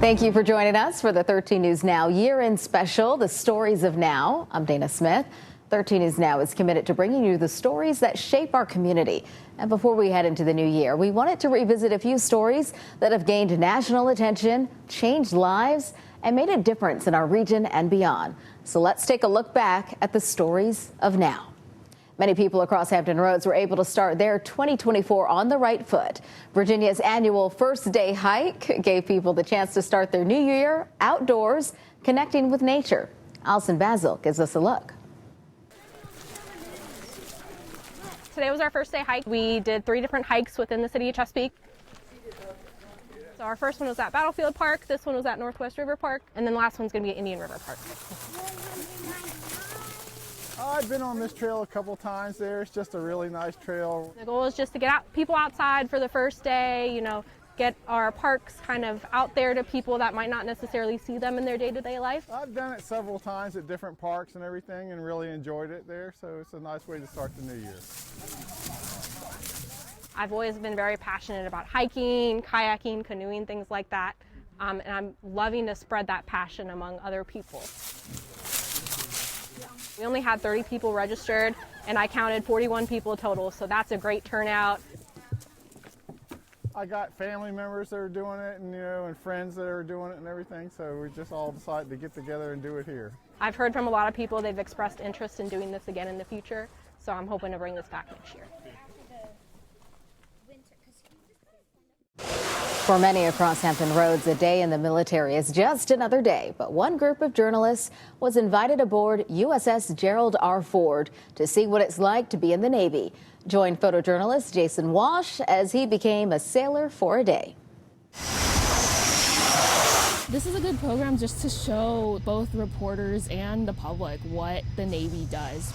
Thank you for joining us for the 13 News Now year-end special, The Stories of Now. I'm Dana Smith. 13 News Now is committed to bringing you the stories that shape our community. And before we head into the new year, we wanted to revisit a few stories that have gained national attention, changed lives, and made a difference in our region and beyond. So let's take a look back at the stories of now. Many people across Hampton roads were able to start their 2024 on the right foot. Virginia's annual First Day Hike gave people the chance to start their new year outdoors, connecting with nature. Allison Basil gives us a look. Today was our first day hike. We did 3 different hikes within the city of Chesapeake. So our first one was at Battlefield Park, this one was at Northwest River Park, and then the last one's going to be at Indian River Park. I've been on this trail a couple times there. It's just a really nice trail. The goal is just to get people outside for the first day, get our parks kind of out there to people that might not necessarily see them in their day-to-day life. I've done it several times at different parks and everything and really enjoyed it there, so it's a nice way to start the new year. I've always been very passionate about hiking, kayaking, canoeing, things like that, and I'm loving to spread that passion among other people. We only had 30 people registered, and I counted 41 people total, so that's a great turnout. I got family members that are doing it, and friends that are doing it and everything, so we just all decided to get together and do it here. I've heard from a lot of people they've expressed interest in doing this again in the future, so I'm hoping to bring this back next year. For many across Hampton roads, a day in the military is just another day. But one group of journalists was invited aboard USS Gerald R. Ford to see what it's like to be in the Navy. Join photojournalist Jason Walsh as he became a sailor for a day. This is a good program just to show both reporters and the public what the Navy does.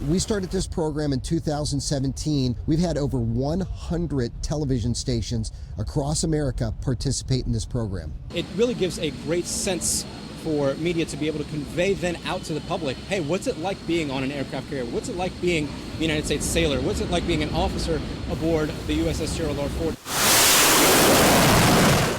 We started this program in 2017. We've had over 100 television stations across America participate in this program. It really gives a great sense for media to be able to convey then out to the public, hey, what's it like being on an aircraft carrier? What's it like being a United States sailor? What's it like being an officer aboard the USS Gerald R. Ford?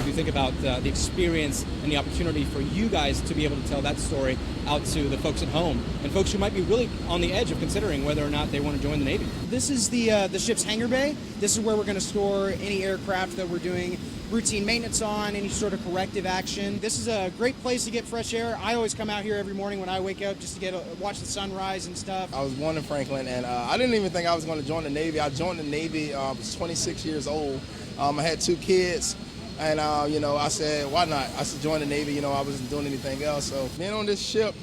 You think about the experience and the opportunity for you guys to be able to tell that story out to the folks at home and folks who might be really on the edge of considering whether or not they want to join the Navy. This is the ship's hangar bay. This is where we're going to store any aircraft that we're doing routine maintenance on, any sort of corrective action. This is a great place to get fresh air. I always come out here every morning when I wake up just to watch the sunrise and stuff. I was born in Franklin, and I didn't even think I was going to join the Navy. I joined the Navy. I was 26 years old. I had 2 kids. And, I said, why not? I should join the Navy. I wasn't doing anything else. So being on this ship,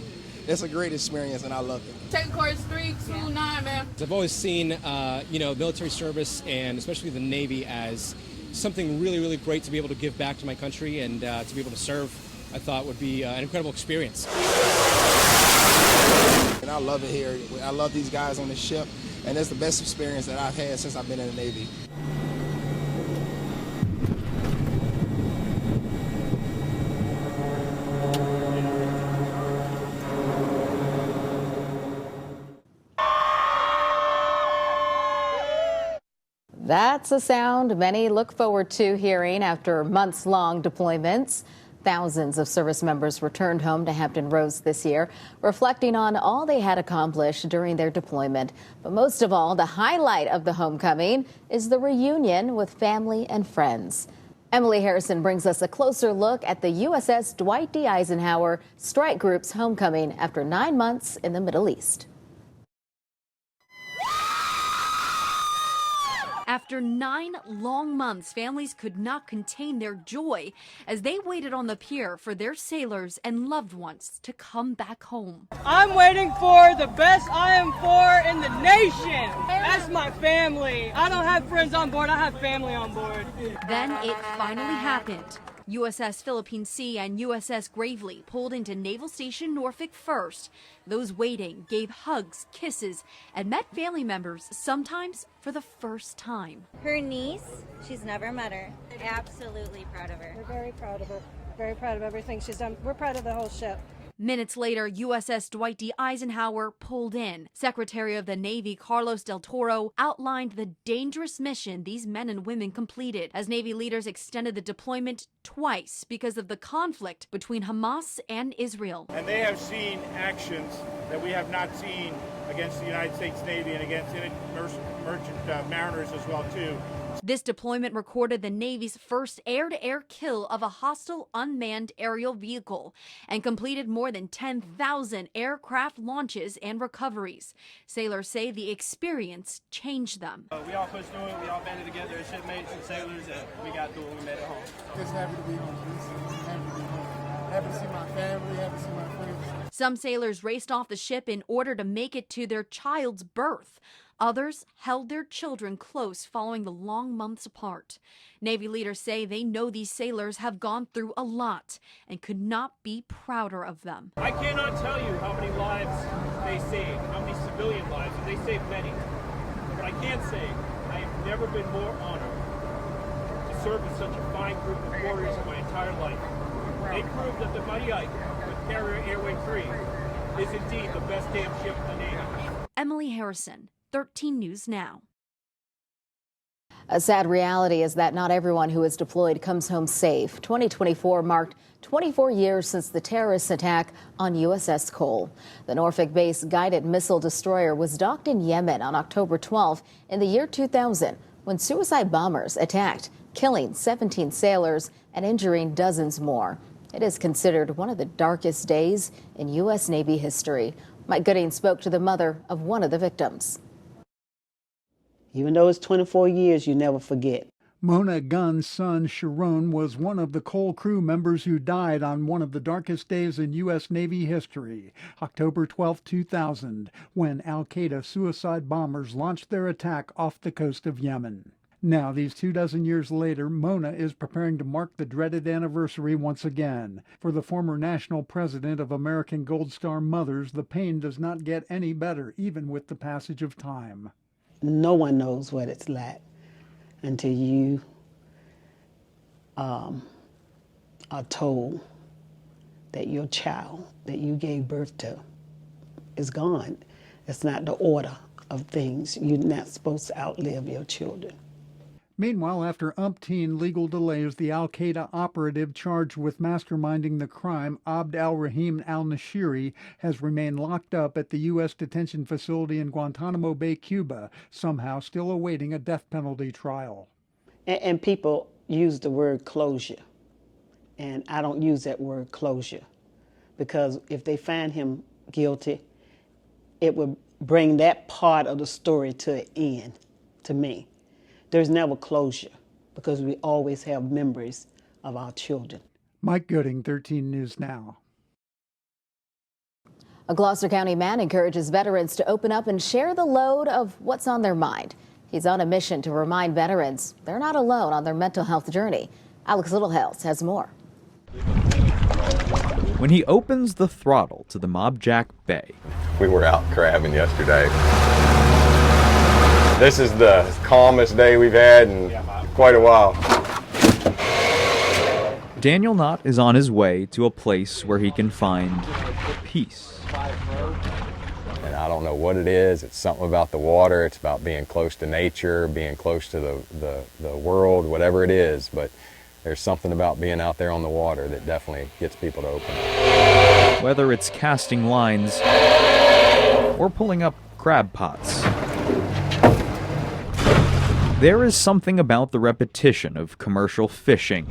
it's a great experience, and I love it. Second course 329, man. I've always seen, military service and especially the Navy as something really, really great to be able to give back to my country and to be able to serve, I thought would be an incredible experience. And I love it here. I love these guys on the ship, and it's the best experience that I've had since I've been in the Navy. That's a sound many look forward to hearing after months-long deployments. Thousands of service members returned home to Hampton roads this year, reflecting on all they had accomplished during their deployment. But most of all, the highlight of the homecoming is the reunion with family and friends. Emily Harrison brings us a closer look at the USS Dwight D Eisenhower strike group's homecoming after 9 months in the Middle East. After 9 long months, families could not contain their joy as they waited on the pier for their sailors and loved ones to come back home. I'm waiting for the best I am for in the nation. That's my family. I don't have friends on board, I have family on board. Then it finally happened. USS Philippine Sea and USS Gravely pulled into Naval Station Norfolk first. Those waiting gave hugs, kisses, and met family members, sometimes for the first time. Her niece, she's never met her. Absolutely proud of her. We're very proud of her. Very proud of everything she's done. We're proud of the whole ship. Minutes later, USS Dwight D Eisenhower pulled in. Secretary of the Navy Carlos Del Toro outlined the dangerous mission these men and women completed as Navy leaders extended the deployment twice because of the conflict between Hamas and Israel. And they have seen actions that we have not seen against the United States Navy and against merchant mariners as well, too. This deployment recorded the Navy's first air-to-air kill of a hostile unmanned aerial vehicle and completed more than 10,000 aircraft launches and recoveries. Sailors say the experience changed them. We all pushed through it. We all banded together as shipmates and sailors, and we got through it. We made it home. Just happy to be home. Happy to be home. Happy to see my family. Happy to see my friends. Some sailors raced off the ship in order to make it to their child's birth. Others held their children close following the long months apart. Navy leaders say they know these sailors have gone through a lot and could not be prouder of them. I cannot tell you how many lives they saved, how many civilian lives, and they saved many. But I can say I have never been more honored to serve with such a fine group of warriors in my entire life. They proved that the Mighty Ike with Carrier Airway 3 is indeed the best damn ship in the Navy. Emily Harrison, 13 News Now. A sad reality is that not everyone who is deployed comes home safe. 2024 marked 24 years since the terrorist attack on USS Cole. The Norfolk-based guided missile destroyer was docked in Yemen on October 12 in the year 2000 when suicide bombers attacked, killing 17 sailors and injuring dozens more. It is considered one of the darkest days in U.S. Navy history. Mike Gooding spoke to the mother of one of the victims. Even though it's 24 years, you never forget. Mona Gunn's son, Sharon, was one of the Cole crew members who died on one of the darkest days in U.S. Navy history, October 12, 2000, when al-Qaeda suicide bombers launched their attack off the coast of Yemen. Now, these 24 years later, Mona is preparing to mark the dreaded anniversary once again. For the former national president of American Gold Star Mothers, the pain does not get any better, even with the passage of time. No one knows what it's like until you are told that your child that you gave birth to is gone. It's not the order of things. You're not supposed to outlive your children. Meanwhile, after umpteen legal delays, the al-Qaeda operative charged with masterminding the crime, Abd al-Rahim al-Nashiri, has remained locked up at the U.S. detention facility in Guantanamo Bay, Cuba, somehow still awaiting a death penalty trial. And people use the word closure, and I don't use that word closure, because if they find him guilty, it would bring that part of the story to an end, to me. There's never closure because we always have memories of our children. Mike Gooding, 13 News Now. A Gloucester County man encourages veterans to open up and share the load of what's on their mind. He's on a mission to remind veterans they're not alone on their mental health journey. Alex Littlehouse has more. When he opens the throttle to the Mob Jack Bay. We were out crabbing yesterday. This is the calmest day we've had in quite a while. Daniel Knott is on his way to a place where he can find peace. And I don't know what it is. It's something about the water. It's about being close to nature, being close to the world, whatever it is. But there's something about being out there on the water that definitely gets people to open up. Whether it's casting lines or pulling up crab pots. There is something about the repetition of commercial fishing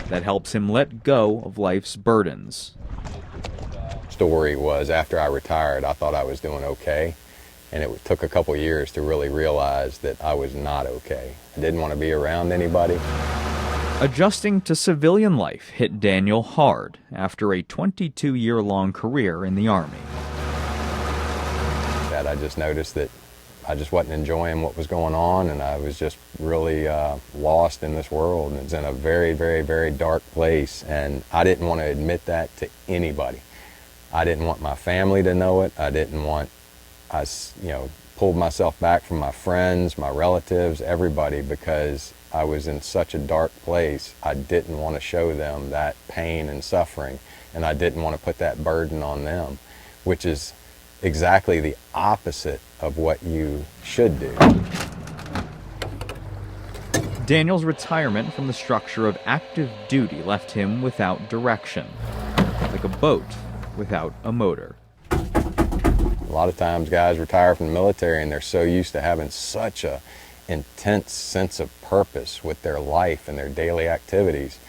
that helps him let go of life's burdens. Story was, after I retired, I thought I was doing okay, and it took a couple years to really realize that I was not okay. I didn't want to be around anybody. Adjusting to civilian life hit Daniel hard after a 22-year-long career in the Army. That I just noticed that I just wasn't enjoying what was going on, and I was just really lost in this world, and it's in a very, very, very dark place, and I didn't want to admit that to anybody. I didn't want my family to know it. I pulled myself back from my friends, my relatives, everybody, because I was in such a dark place, I didn't want to show them that pain and suffering, and I didn't want to put that burden on them, which is exactly the opposite of what you should do. Daniel's retirement from the structure of active duty left him without direction, like a boat without a motor. A lot of times guys retire from the military and they're so used to having such a intense sense of purpose with their life and their daily activities.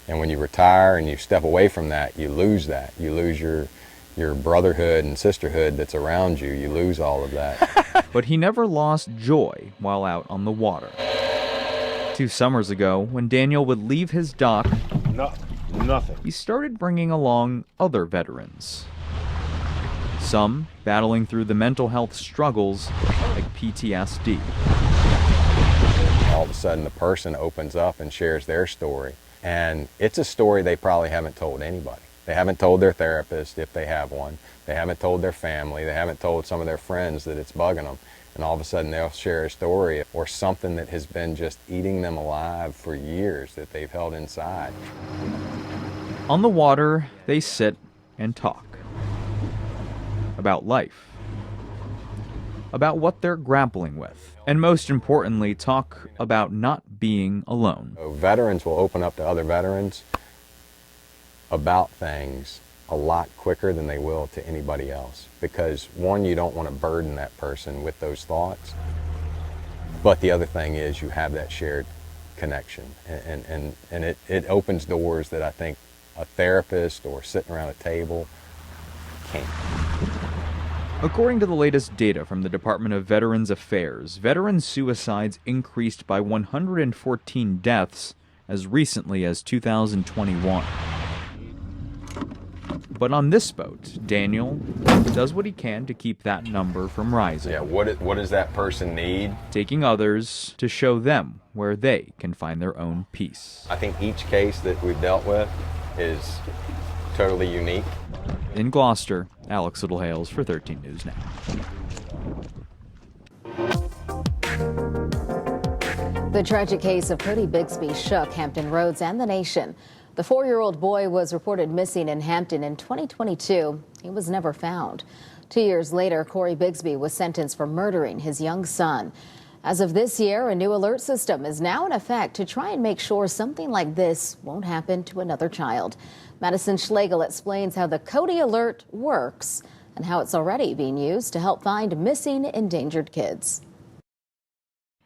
And when you retire and you step away from that. You lose You lose your brotherhood and sisterhood that's around you. You lose all of that. But he never lost joy while out on the water. 2 summers ago, when Daniel would leave his dock, Nothing. he started bringing along other veterans. Some battling through the mental health struggles like PTSD. All of a sudden the person opens up and shares their story. And it's a story they probably haven't told anybody. They haven't told their therapist if they have one. They haven't told their family. They haven't told some of their friends that it's bugging them. And all of a sudden they'll share a story or something that has been just eating them alive for years that they've held inside. On the water, they sit and talk. About life. About what they're grappling with. And most importantly, talk about not being alone. So veterans will open up to other veterans about things a lot quicker than they will to anybody else. Because one, you don't want to burden that person with those thoughts. But the other thing is you have that shared connection. And it opens doors that I think a therapist or sitting around a table can't. According to the latest data from the Department of Veterans Affairs, veteran suicides increased by 114 deaths as recently as 2021. But on this boat, Daniel does what he can to keep that number from rising. Yeah, what does that person need? Taking others to show them where they can find their own peace. I think each case that we've dealt with is totally unique. In Gloucester, Alex Littlehales for 13 News Now. The tragic case of Cody Bixby shook Hampton roads and the nation. The 4-year-old boy was reported missing in Hampton in 2022. He was never found. 2 years later, Cody Bixby was sentenced for murdering his young son. As of this year, a new alert system is now in effect to try and make sure something like this won't happen to another child. Madison Schlegel explains how the Cody Alert works and how it's already being used to help find missing, endangered kids.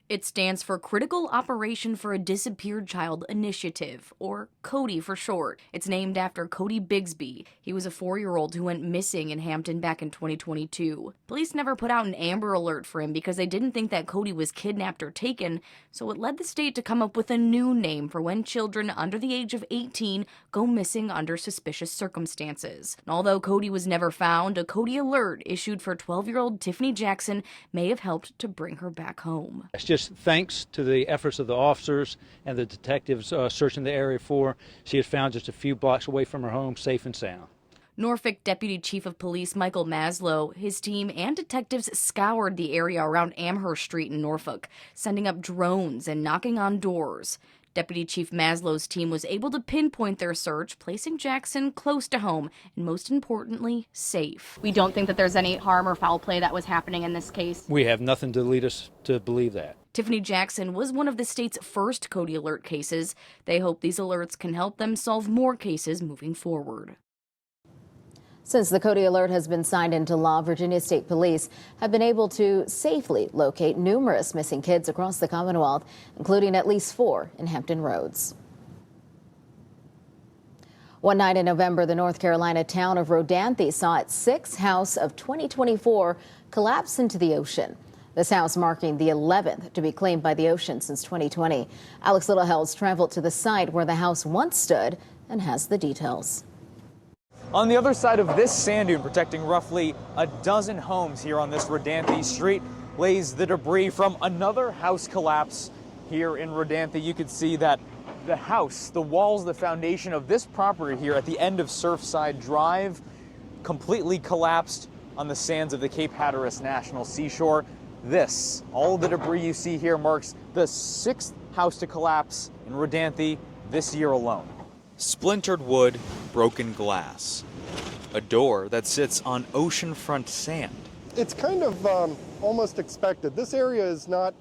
It stands for Critical Operation for a Disappeared Child Initiative, or CODI for short. It's named after Cody Bixby. He was a 4-year-old who went missing in Hampton back in 2022. Police never put out an Amber Alert for him because they didn't think that Cody was kidnapped or taken, so it led the state to come up with a new name for when children under the age of 18 go missing under suspicious circumstances. And although Cody was never found, a Cody Alert issued for 12-year-old Tiffany Jackson may have helped to bring her back home. It's just thanks to the efforts of the officers and the detectives searching the area for her, she is found just a few blocks away from her home, safe and sound. Norfolk Deputy Chief of Police Michael Maslow, his team, and detectives scoured the area around Amherst Street in Norfolk, sending up drones and knocking on doors. Deputy Chief Maslow's team was able to pinpoint their search, placing Jackson close to home and, most importantly, safe. We don't think that there's any harm or foul play that was happening in this case. We have nothing to lead us to believe that. Tiffany Jackson was one of the state's first Cody Alert cases. They hope these alerts can help them solve more cases moving forward. Since the Cody Alert has been signed into law, Virginia State Police have been able to safely locate numerous missing kids across the Commonwealth, including at least 4 in Hampton roads. One night in November, the North Carolina town of Rodanthe saw its 6th house of 2024 collapse into the ocean. This house marking the 11th to be claimed by the ocean since 2020. Alex Littlehales traveled to the site where the house once stood and has the details. On the other side of this sand dune, protecting roughly a dozen homes here on this Rodanthe street, lays the debris from another house collapse here in Rodanthe. You can see that the house, the walls, the foundation of this property here at the end of Surfside Drive completely collapsed on the sands of the Cape Hatteras National Seashore. All of the debris you see here marks the 6th house to collapse in Rodanthe this year alone. Splintered wood, broken glass. A door that sits on oceanfront sand. It's kind of almost expected. This area is not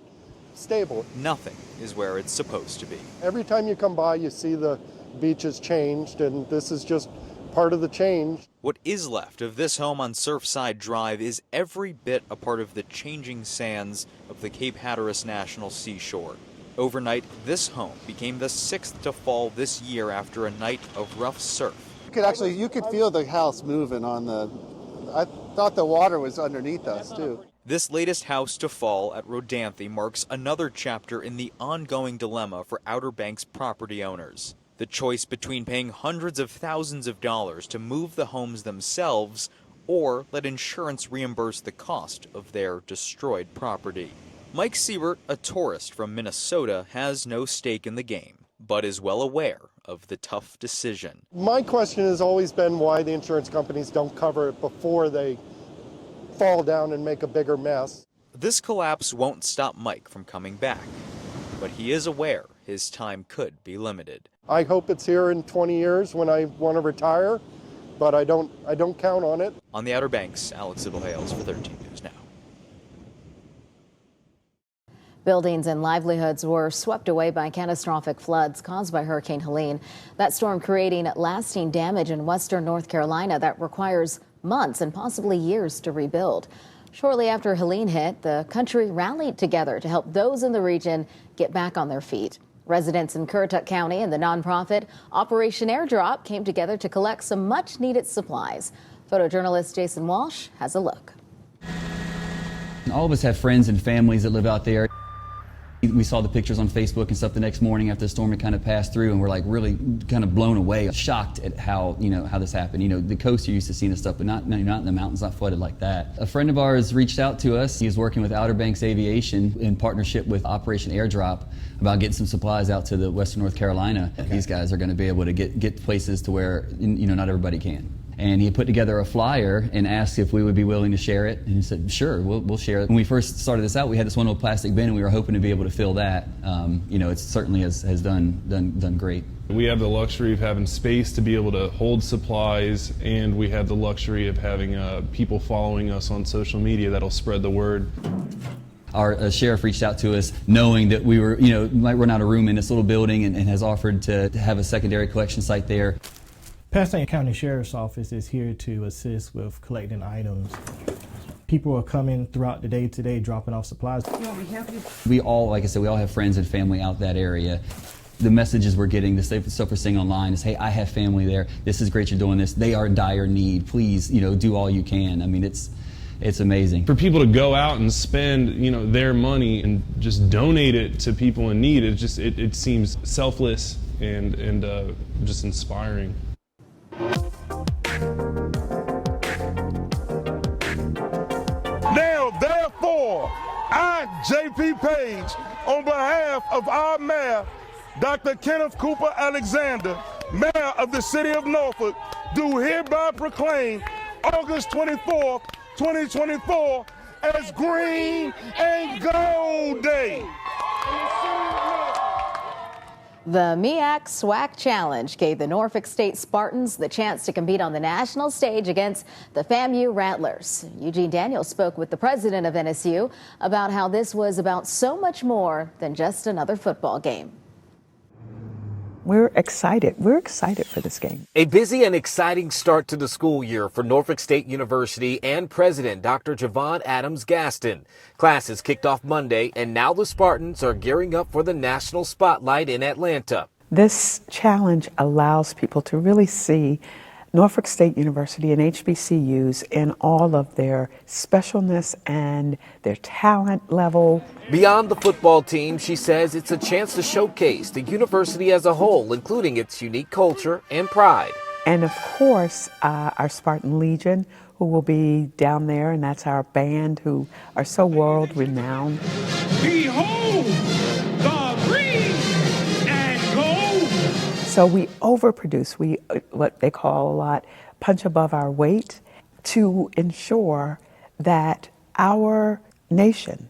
stable. Nothing is where it's supposed to be. Every time you come by, you see the beach has changed, and this is just part of the change. What is left of this home on Surfside Drive is every bit a part of the changing sands of the Cape Hatteras National Seashore. Overnight, this home became the 6th to fall this year after a night of rough surf. You could feel the house moving on the, I thought the water was underneath us too. This latest house to fall at Rodanthe marks another chapter in the ongoing dilemma for Outer Banks property owners. The choice between paying hundreds of thousands of dollars to move the homes themselves or let insurance reimburse the cost of their destroyed property. Mike Siebert, a tourist from Minnesota, has no stake in the game, but is well aware of the tough decision. My question has always been why the insurance companies don't cover it before they fall down and make a bigger mess. This collapse won't stop Mike from coming back, but he is aware his time could be limited. I hope it's here in 20 years when I want to retire, but I don't count on it. On the Outer Banks, Alex Sybil-Hales for 13 News Now. Buildings and livelihoods were swept away by catastrophic floods caused by Hurricane Helene. That storm creating lasting damage in western North Carolina that requires months and possibly years to rebuild. Shortly after Helene hit, the country rallied together to help those in the region get back on their feet. Residents in Currituck County and the nonprofit Operation Airdrop came together to collect some much-needed supplies. Photojournalist Jason Walsh has a look. All of us have friends and families that live out there. We saw the pictures on Facebook and stuff the next morning after the storm had kind of passed through, and we're like really kind of blown away, shocked at how this happened. The coast, you're used to seeing this stuff, but not in the mountains, not flooded like that. A friend of ours reached out to us. He was working with Outer Banks Aviation in partnership with Operation Airdrop about getting some supplies out to the western North Carolina. Okay. These guys are going to be able to get places to where not everybody can. And he put together a flyer and asked if we would be willing to share it. And he said, sure, we'll share it. When we first started this out, we had this one little plastic bin, and we were hoping to be able to fill that. It certainly has done great. We have the luxury of having space to be able to hold supplies, and we have the luxury of having people following us on social media that'll spread the word. Our sheriff reached out to us knowing that we were, might run out of room in this little building, and has offered to have a secondary collection site there. Pasadena County Sheriff's Office is here to assist with collecting items. People are coming throughout the day today dropping off supplies. We all, like I said, we all have friends and family out that area. The messages we're getting, the stuff we're seeing online is, hey, I have family there. This is great you're doing this. They are in dire need. Please, do all you can. I mean, it's amazing. For people to go out and spend, their money and just donate it to people in need, it seems selfless and just inspiring. Now, therefore, I, J.P. Page, on behalf of our mayor, Dr. Kenneth Cooper Alexander, mayor of the city of Norfolk, do hereby proclaim August 24th, 2024 as Green and Gold Day. The MEAC SWAC Challenge gave the Norfolk State Spartans the chance to compete on the national stage against the FAMU Rattlers. Eugene Daniels spoke with the president of NSU about how this was about so much more than just another football game. We're excited. We're excited for this game. A busy and exciting start to the school year for Norfolk State University and President Dr. Javon Adams Gaston. Classes kicked off Monday, and now the Spartans are gearing up for the national spotlight in Atlanta. This challenge allows people to really see Norfolk State University and HBCUs in all of their specialness and their talent level. Beyond the football team, she says it's a chance to showcase the university as a whole, including its unique culture and pride. And of course, our Spartan Legion, who will be down there, and that's our band who are so world renowned. Behold the green and gold. So we overproduce, what they call a lot, punch above our weight, to ensure that our nation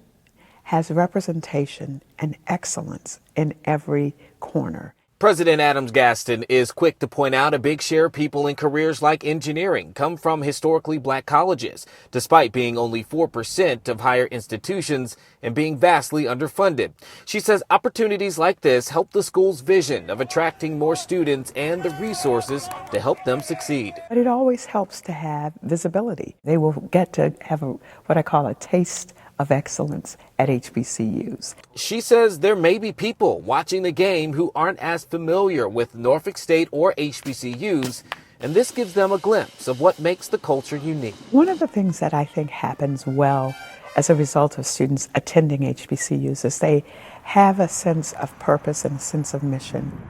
has representation and excellence in every corner. President Adams Gaston is quick to point out a big share of people in careers like engineering come from historically black colleges, despite being only 4% of higher institutions and being vastly underfunded. She says opportunities like this help the school's vision of attracting more students and the resources to help them succeed. But it always helps to have visibility. They will get to have what I call a taste of excellence at HBCUs. She says there may be people watching the game who aren't as familiar with Norfolk State or HBCUs, and this gives them a glimpse of what makes the culture unique. One of the things that I think happens well as a result of students attending HBCUs is they have a sense of purpose and a sense of mission.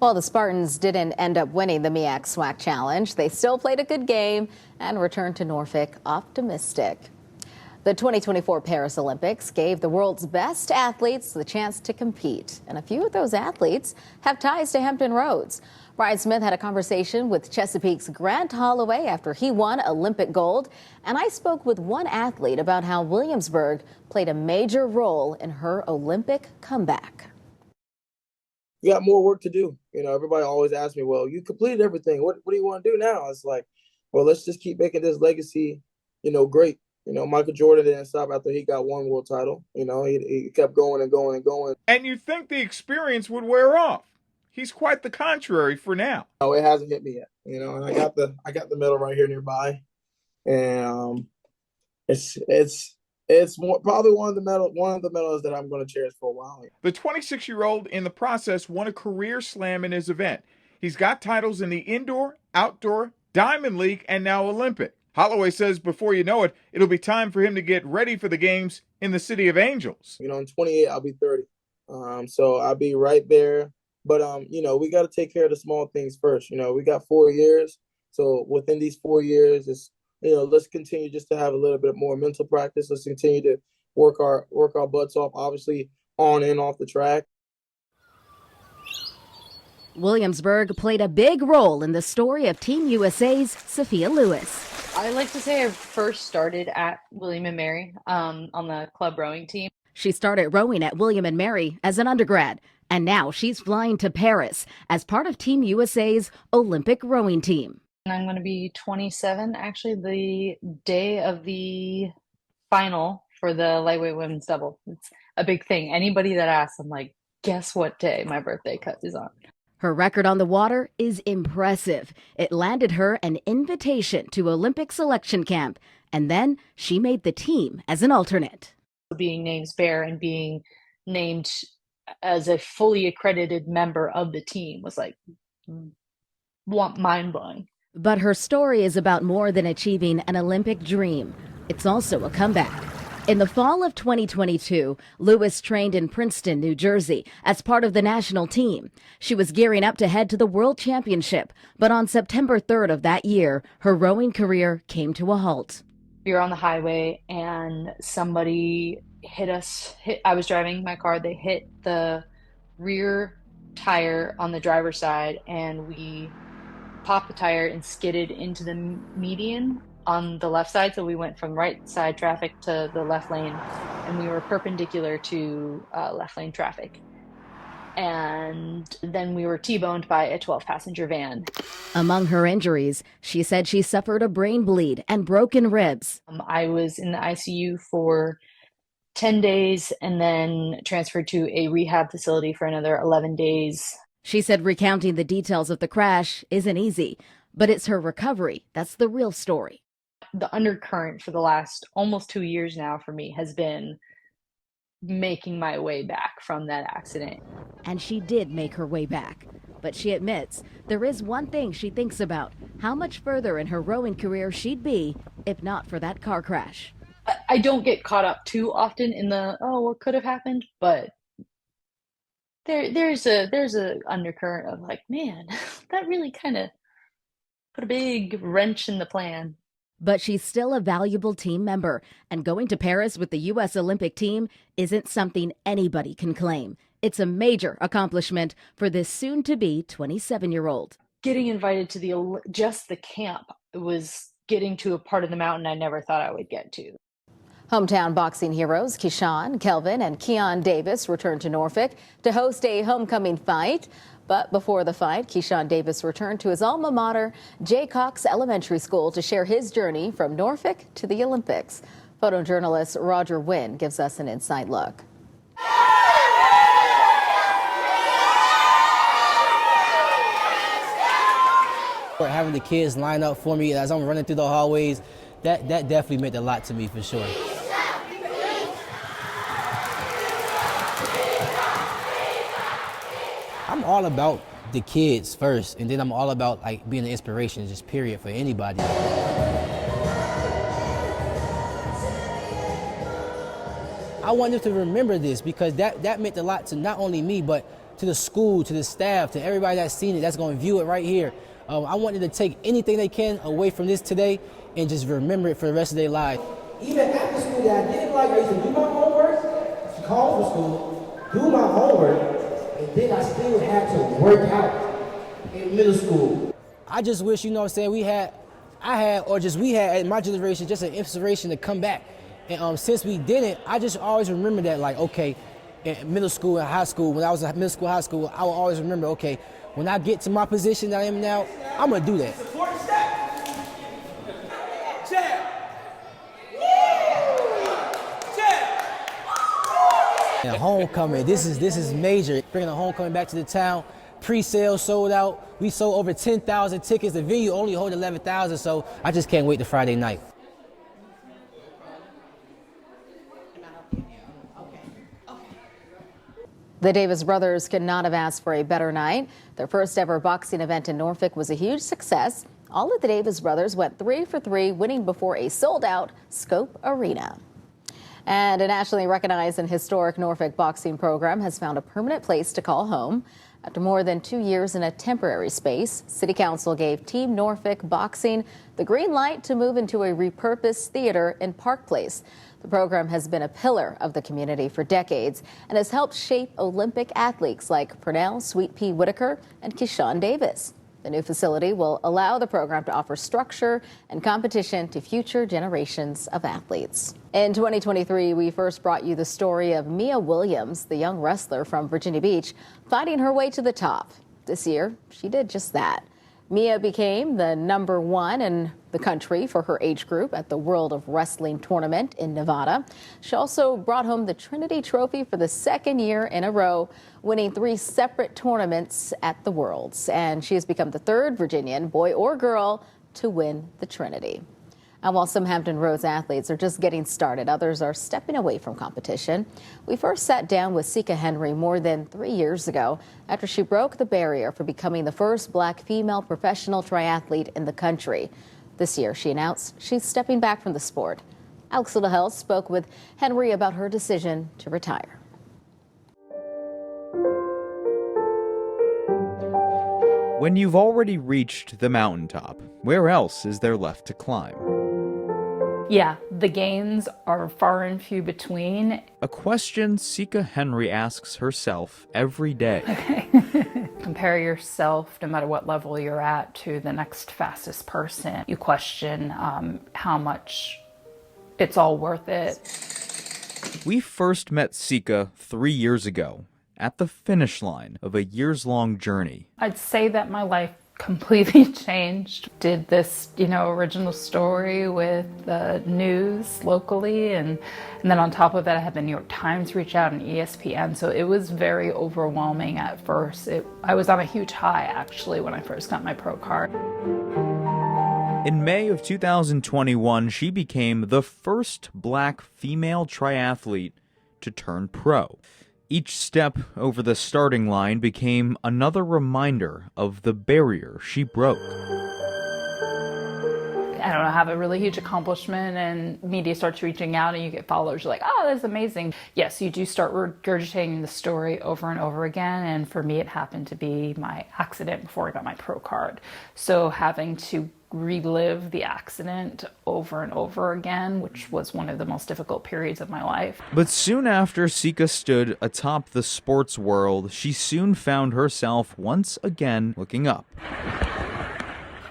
While the Spartans didn't end up winning the MEAC SWAC Challenge, they still played a good game and returned to Norfolk optimistic. The 2024 Paris Olympics gave the world's best athletes the chance to compete, and a few of those athletes have ties to Hampton Roads. Brian Smith had a conversation with Chesapeake's Grant Holloway after he won Olympic gold, and I spoke with one athlete about how Williamsburg played a major role in her Olympic comeback. You got more work to do. You know, everybody always asks me, well, you completed everything. What do you want to do now? It's like, well, let's just keep making this legacy, great. Michael Jordan didn't stop after he got one world title. He kept going and going and going. And you think the experience would wear off. He's quite the contrary for now. No, it hasn't hit me yet. And I got the medal right here nearby. And it's probably one of the medals that I'm going to cherish for a while. The 26-year-old in the process won a career slam in his event. He's got titles in the indoor, outdoor, Diamond League, and now Olympic. Holloway says before you know it, it'll be time for him to get ready for the games in the City of Angels. In 28, I'll be 30. So I'll be right there. But, we got to take care of the small things first. We got 4 years. So within these 4 years, let's continue just to have a little bit more mental practice. Let's continue to work our butts off, obviously on and off the track. Williamsburg played a big role in the story of Team USA's Sophia Lewis. I like to say I first started at William & Mary on the club rowing team. She started rowing at William & Mary as an undergrad, and now she's flying to Paris as part of Team USA's Olympic rowing team. I'm going to be 27, actually, the day of the final for the lightweight women's double. It's a big thing. Anybody that asks, I'm like, guess what day my birthday cut is on? Her record on the water is impressive. It landed her an invitation to Olympic selection camp, and then she made the team as an alternate. Being named spare and being named as a fully accredited member of the team was like mind-blowing. But her story is about more than achieving an Olympic dream. It's also a comeback. In the fall of 2022, Lewis trained in Princeton, New Jersey, as part of the national team. She was gearing up to head to the World Championship, but on September 3rd of that year, her rowing career came to a halt. We were on the highway and somebody hit us. I was driving my car. They hit the rear tire on the driver's side, and we popped the tire and skidded into the median on the left side. So we went from right side traffic to the left lane, and we were perpendicular to left lane traffic. And then we were T-boned by a 12-passenger van. Among her injuries, she said she suffered a brain bleed and broken ribs. I was in the ICU for 10 days and then transferred to a rehab facility for another 11 days. She said recounting the details of the crash isn't easy, but it's her recovery that's the real story. The undercurrent for the last almost 2 years now for me has been making my way back from that accident. And she did make her way back. But she admits there is one thing she thinks about, how much further in her rowing career she'd be if not for that car crash. I don't get caught up too often in the, what could have happened? But there's a undercurrent of like, man, that really kind of put a big wrench in the plan. But she's still a valuable team member, and going to Paris with the U.S. Olympic team isn't something anybody can claim. It's a major accomplishment for this soon-to-be 27-year-old. Getting invited to just the camp was getting to a part of the mountain I never thought I would get to. Hometown boxing heroes Keyshawn, Kelvin, and Keon Davis returned to Norfolk to host a homecoming fight. But before the fight, Keyshawn Davis returned to his alma mater, Jay Cox Elementary School, to share his journey from Norfolk to the Olympics. Photojournalist Roger Wynn gives us an inside look. Having the kids line up for me as I'm running through the hallways, that definitely meant a lot to me for sure. I'm all about the kids first, and then I'm all about like being an inspiration, just period, for anybody. I want them to remember this because that meant a lot to not only me, but to the school, to the staff, to everybody that's seen it, that's going to view it right here. I want them to take anything they can away from this today and just remember it for the rest of their life. Even after school, that I didn't like, I used to do my homework, call for school, do my homework, and then I still had to work out in middle school. I just wish, you know what I'm saying, we had in my generation just an inspiration to come back. And since we didn't, I just always remember that, like, okay, in middle school and high school, when I was in middle school, high school, I will always remember, okay, when I get to my position that I am now, I'm gonna do that. And homecoming, this is major. Bringing a homecoming back to the town. Pre-sale sold out. We sold over 10,000 tickets. The venue only hold 11,000, so I just can't wait to Friday night. The Davis brothers could not have asked for a better night. Their first ever boxing event in Norfolk was a huge success. All of the Davis brothers went 3 for 3, winning before a sold-out Scope Arena. And a nationally recognized and historic Norfolk boxing program has found a permanent place to call home. After more than 2 years in a temporary space, City Council gave Team Norfolk Boxing the green light to move into a repurposed theater in Park Place. The program has been a pillar of the community for decades and has helped shape Olympic athletes like Purnell Sweet Pea Whitaker and Keyshawn Davis. The new facility will allow the program to offer structure and competition to future generations of athletes. In 2023, we first brought you the story of Mia Williams, the young wrestler from Virginia Beach, fighting her way to the top. This year, she did just that. Mia became the #1 in the country for her age group at the World of Wrestling tournament in Nevada. She also brought home the Trinity Trophy for the second year in a row, winning 3 separate tournaments at the Worlds. And she has become the 3rd Virginian, boy or girl, to win the Trinity. And while some Hampton Roads athletes are just getting started, others are stepping away from competition. We first sat down with Cicas Henry more than 3 years ago after she broke the barrier for becoming the first black female professional triathlete in the country. This year, she announced she's stepping back from the sport. Alex Littlehill spoke with Henry about her decision to retire. When you've already reached the mountaintop, where else is there left to climb? Yeah, the gains are far and few between. A question Cicas Henry asks herself every day. Compare yourself, no matter what level you're at, to the next fastest person. You question how much it's all worth it. We first met Cicas 3 years ago at the finish line of a years-long journey. I'd say that my life completely changed. Did this, original story with the news locally, and then on top of that I had the New York Times reach out and ESPN, so it was very overwhelming at first. I was on a huge high actually when I first got my pro card. In May of 2021, she became the first black female triathlete to turn pro. Each step over the starting line became another reminder of the barrier she broke. I don't know, have a really huge accomplishment and media starts reaching out and you get followers, you're like, oh, that's amazing. Yes, you do start regurgitating the story over and over again, and for me it happened to be my accident before I got my pro card. So having to relive the accident over and over again, which was one of the most difficult periods of my life. But soon after Cicas stood atop the sports world, she soon found herself once again looking up.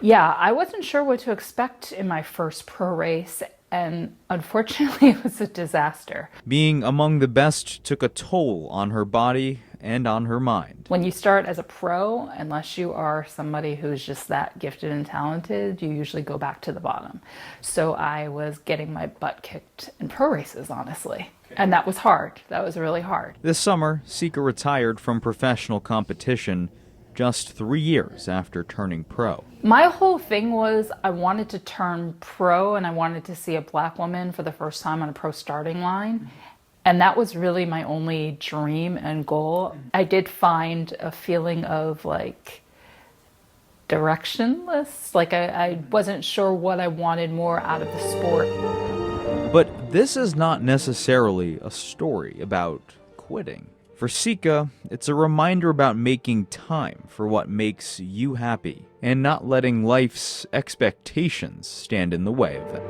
Yeah, I wasn't sure what to expect in my first pro race, and unfortunately it was a disaster. Being among the best took a toll on her body and on her mind. When you start as a pro, unless you are somebody who's just that gifted and talented, you usually go back to the bottom. So I was getting my butt kicked in pro races, honestly. And that was hard. That was really hard. This summer, Cicas retired from professional competition just 3 years after turning pro. My whole thing was I wanted to turn pro and I wanted to see a black woman for the first time on a pro starting line. And that was really my only dream and goal. I did find a feeling of like directionless. Like I wasn't sure what I wanted more out of the sport. But this is not necessarily a story about quitting. For Cicas, it's a reminder about making time for what makes you happy and not letting life's expectations stand in the way of it.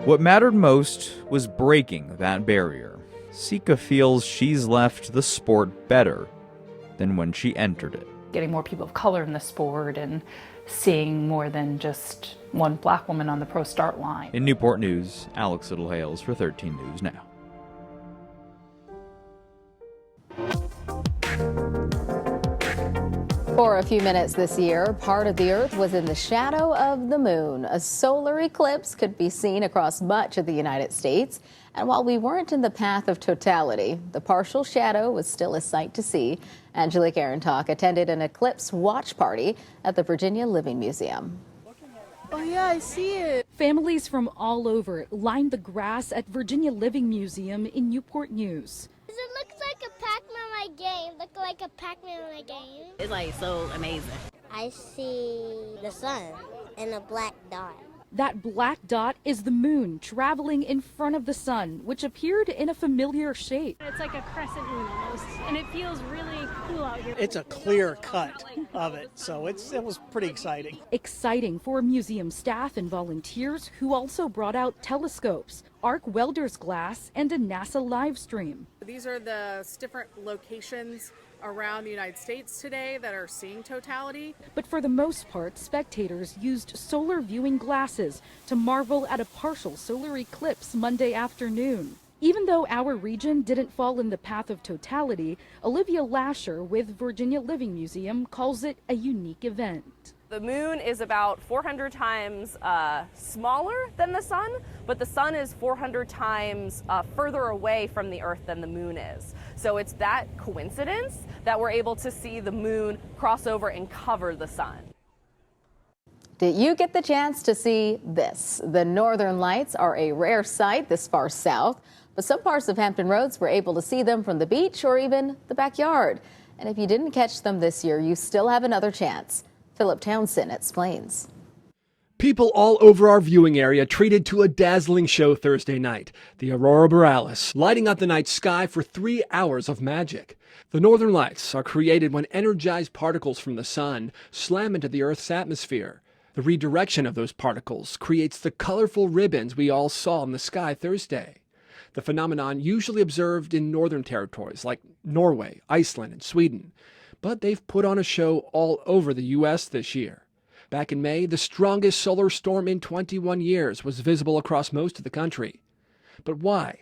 What mattered most was breaking that barrier. Cicas feels she's left the sport better than when she entered it. Getting more people of color in the sport and seeing more than just one black woman on the pro start line. In Newport News, Alex Littlehales for 13 News Now. For a few minutes this year, part of the Earth was in the shadow of the moon. A solar eclipse could be seen across much of the United States. And while we weren't in the path of totality, the partial shadow was still a sight to see. Angelique Arentalk attended an eclipse watch party at the Virginia Living Museum. Oh yeah, I see it. Families from all over lined the grass at Virginia Living Museum in Newport News. It looks like a Pac-Man in my game. Look like a Pac-Man in my game. It's like so amazing. I see the sun and a black dot. That black dot is the moon traveling in front of the sun, which appeared in a familiar shape. It's like a crescent moon almost, and it feels really cool out here. It's a clear cut of it, so it was pretty exciting. Exciting for museum staff and volunteers who also brought out telescopes, arc welder's glass, and a NASA live stream. These are the different locations around the United States today that are seeing totality. But for the most part, spectators used solar viewing glasses to marvel at a partial solar eclipse Monday afternoon. Even though our region didn't fall in the path of totality, Olivia Lasher with Virginia Living Museum calls it a unique event. The moon is about 400 times smaller than the sun, but the sun is 400 times further away from the Earth than the moon is. So it's that coincidence that we're able to see the moon cross over and cover the sun. Did you get the chance to see this? The Northern Lights are a rare sight this far south, but some parts of Hampton Roads were able to see them from the beach or even the backyard. And if you didn't catch them this year, you still have another chance. Philip Townsend explains. People all over our viewing area treated to a dazzling show Thursday night, the Aurora Borealis, lighting up the night sky for 3 hours of magic. The Northern Lights are created when energized particles from the sun slam into the Earth's atmosphere. The redirection of those particles creates the colorful ribbons we all saw in the sky Thursday. The phenomenon usually observed in northern territories like Norway, Iceland, and Sweden. But they've put on a show all over the U.S. this year. Back in May, the strongest solar storm in 21 years was visible across most of the country. But why?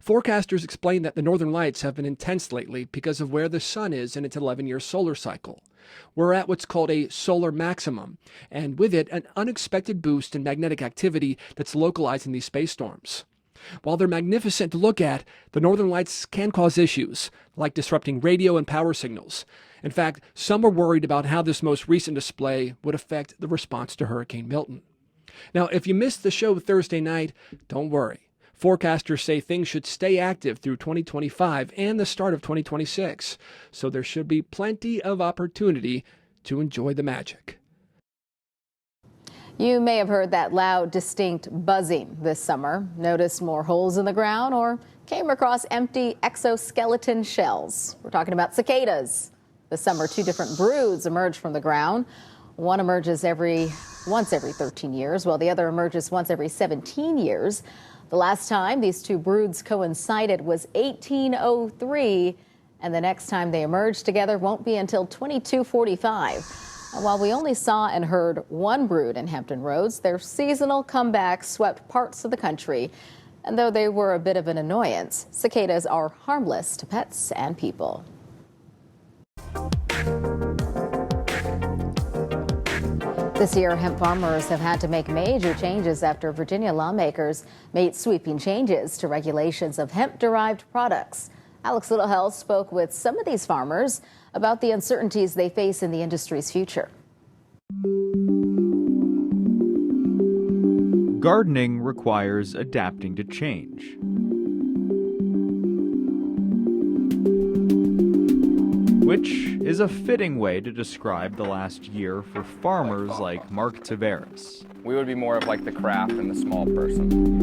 Forecasters explain that the Northern Lights have been intense lately because of where the sun is in its 11-year solar cycle. We're at what's called a solar maximum, and with it, an unexpected boost in magnetic activity that's localizing these space storms. While they're magnificent to look at, the Northern Lights can cause issues, like disrupting radio and power signals. In fact, some are worried about how this most recent display would affect the response to Hurricane Milton. Now, if you missed the show Thursday night, don't worry. Forecasters say things should stay active through 2025 and the start of 2026, so there should be plenty of opportunity to enjoy the magic. You may have heard that loud, distinct buzzing this summer, noticed more holes in the ground, or came across empty exoskeleton shells. We're talking about cicadas. This summer, 2 different broods emerged from the ground. One emerges once every 13 years, while the other emerges once every 17 years. The last time these 2 broods coincided was 1803, and the next time they emerge together won't be until 2245. And while we only saw and heard one brood in Hampton Roads, their seasonal comeback swept parts of the country. And though they were a bit of an annoyance, cicadas are harmless to pets and people. This year, hemp farmers have had to make major changes after Virginia lawmakers made sweeping changes to regulations of hemp-derived products. Alex Littlehell spoke with some of these farmers about the uncertainties they face in the industry's future. Gardening requires adapting to change. Which is a fitting way to describe the last year for farmers like Mark Tavares. We would be more of like the craft and the small person.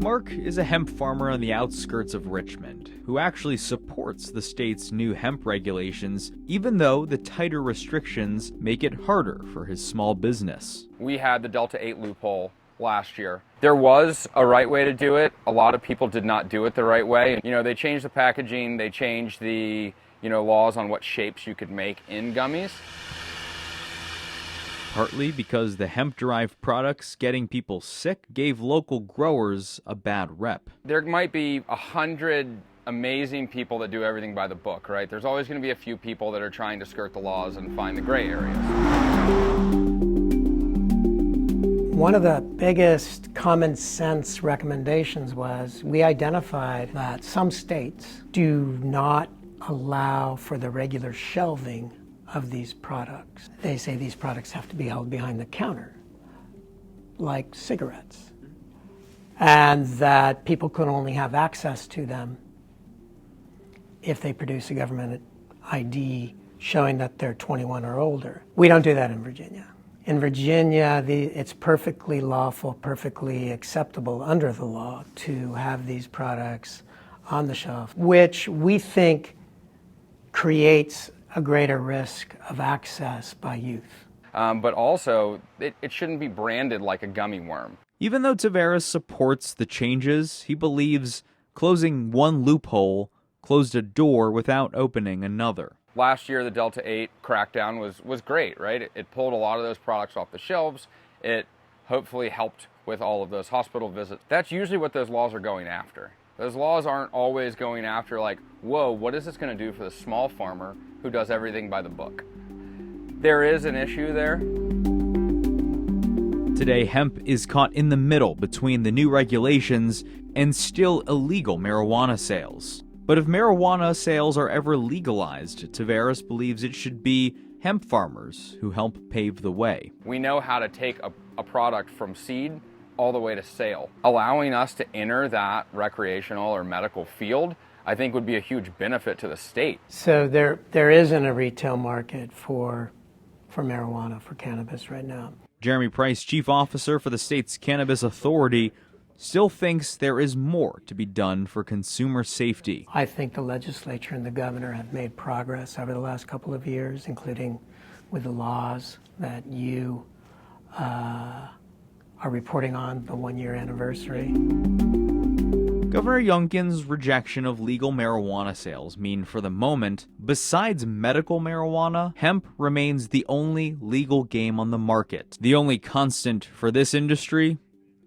Mark is a hemp farmer on the outskirts of Richmond who actually supports the state's new hemp regulations, even though the tighter restrictions make it harder for his small business. We had the Delta 8 loophole last year. There was a right way to do it. A lot of people did not do it the right way. You know, they changed the packaging, they changed the, laws on what shapes you could make in gummies. Partly because the hemp-derived products getting people sick gave local growers a bad rep. There might be 100 amazing people that do everything by the book, right? There's always going to be a few people that are trying to skirt the laws and find the gray areas. One of the biggest common sense recommendations was we identified that some states do not allow for the regular shelving of these products. They say these products have to be held behind the counter, like cigarettes, and that people can only have access to them if they produce a government ID showing that they're 21 or older. We don't do that in Virginia. In Virginia, it's perfectly lawful, perfectly acceptable under the law to have these products on the shelf, which we think creates a greater risk of access by youth. But also, it shouldn't be branded like a gummy worm. Even though Tavares supports the changes, he believes closing one loophole closed a door without opening another. Last year, the Delta 8 crackdown was great, right? It pulled a lot of those products off the shelves. It hopefully helped with all of those hospital visits. That's usually what those laws are going after. Those laws aren't always going after like, whoa, what is this going to do for the small farmer who does everything by the book? There is an issue there. Today, hemp is caught in the middle between the new regulations and still illegal marijuana sales. But if marijuana sales are ever legalized, Tavares believes it should be hemp farmers who help pave the way. We know how to take a product from seed all the way to sale. Allowing us to enter that recreational or medical field, I think would be a huge benefit to the state. So there isn't a retail market for marijuana, for cannabis right now. Jeremy Price, chief officer for the state's Cannabis Authority, still thinks there is more to be done for consumer safety. I think the legislature and the governor have made progress over the last couple of years, including with the laws that you are reporting on the 1-year anniversary. Governor Youngkin's rejection of legal marijuana sales mean for the moment, besides medical marijuana, hemp remains the only legal game on the market. The only constant for this industry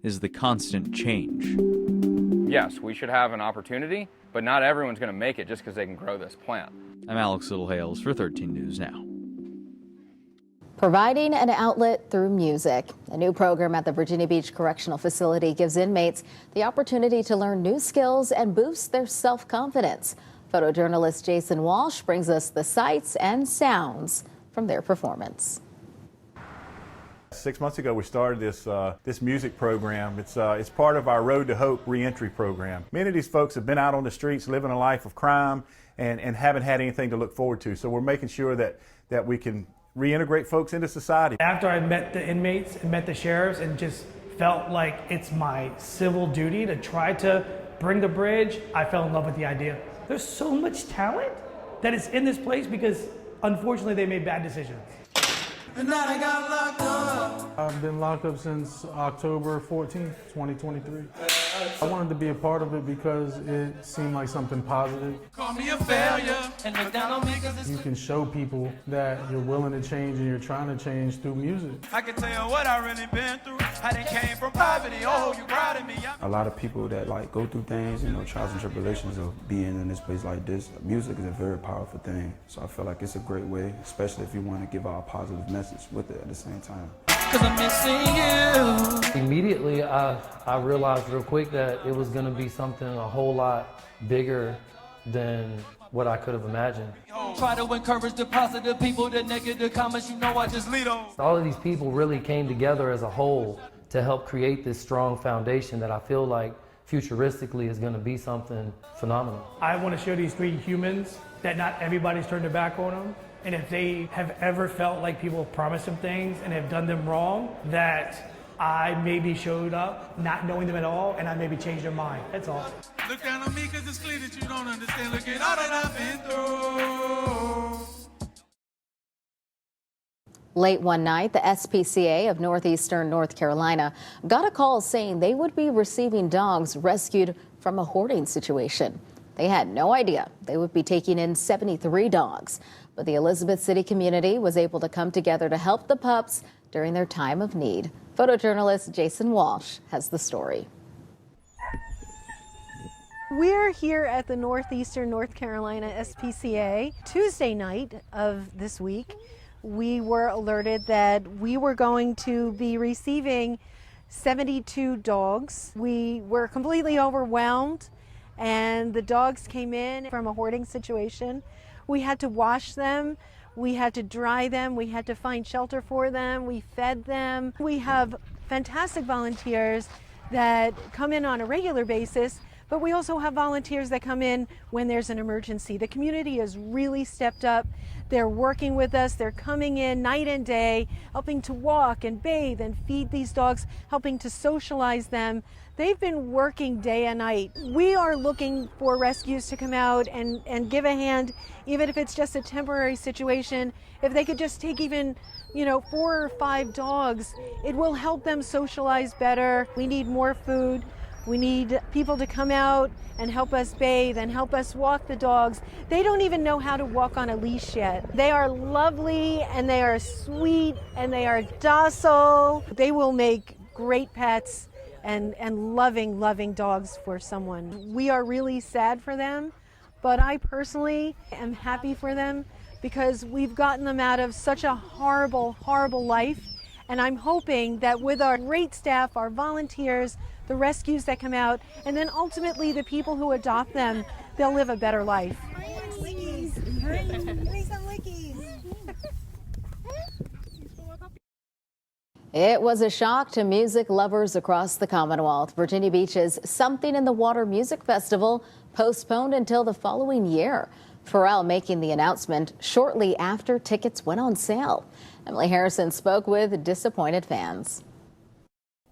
is the constant change. Yes, we should have an opportunity, but not everyone's going to make it just because they can grow this plant. I'm Alex Littlehales for 13 News Now. Providing an outlet through music. A new program at the Virginia Beach Correctional Facility gives inmates the opportunity to learn new skills and boost their self-confidence. Photojournalist Jason Walsh brings us the sights and sounds from their performance. 6 months ago, we started this music program. It's part of our Road to Hope reentry program. Many of these folks have been out on the streets living a life of crime and haven't had anything to look forward to. So we're making sure that we can reintegrate folks into society. After I met the inmates and met the sheriffs and just felt like it's my civil duty to try to bring the bridge, I fell in love with the idea. There's so much talent that is in this place because unfortunately they made bad decisions. And now I got locked up. I've been locked up since October 14th, 2023. I wanted to be a part of it because it seemed like something positive. Call me a failure and look down on me 'cause it's You can show people that you're willing to change and you're trying to change through music. I can tell what I really been through. I done came from poverty. Oh, you proud of me. A lot of people that like go through things, trials and tribulations of being in this place like this, music is a very powerful thing. So I feel like it's a great way, especially if you want to give out a positive message with it at the same time. 'Cause I'm missing you. Immediately, I realized real quick that it was going to be something a whole lot bigger than what I could have imagined. Try to encourage the positive people, the negative comments, I just lead on. All of these people really came together as a whole to help create this strong foundation that I feel like futuristically is going to be something phenomenal. I want to show these three humans that not everybody's turned their back on them. And if they have ever felt like people have promised them things and have done them wrong, that I maybe showed up not knowing them at all and I maybe changed their mind. That's all. Look down on me because it's clear that you don't understand. Look at all that I've been through. Late one night, the SPCA of Northeastern North Carolina got a call saying they would be receiving dogs rescued from a hoarding situation. They had no idea they would be taking in 73 dogs, but the Elizabeth City community was able to come together to help the pups during their time of need. Photojournalist Jason Walsh has the story. We're here at the Northeastern North Carolina SPCA. Tuesday night of this week, we were alerted that we were going to be receiving 72 dogs. We were completely overwhelmed, and the dogs came in from a hoarding situation. We had to wash them, we had to dry them, we had to find shelter for them, we fed them. We have fantastic volunteers that come in on a regular basis, but we also have volunteers that come in when there's an emergency. The community has really stepped up. They're working with us, they're coming in night and day, helping to walk and bathe and feed these dogs, helping to socialize them. They've been working day and night. We are looking for rescues to come out and give a hand, even if it's just a temporary situation. If they could just take even, 4 or 5 dogs, it will help them socialize better. We need more food. We need people to come out and help us bathe and help us walk the dogs. They don't even know how to walk on a leash yet. They are lovely and they are sweet and they are docile. They will make great pets and loving dogs for someone. We are really sad for them, but I personally am happy for them because we've gotten them out of such a horrible life. And I'm hoping that with our great staff, our volunteers, the rescues that come out, and then ultimately the people who adopt them, they'll live a better life. It was a shock to music lovers across the Commonwealth. Virginia Beach's Something in the Water Music Festival postponed until the following year. Pharrell making the announcement shortly after tickets went on sale. Emily Harrison spoke with disappointed fans.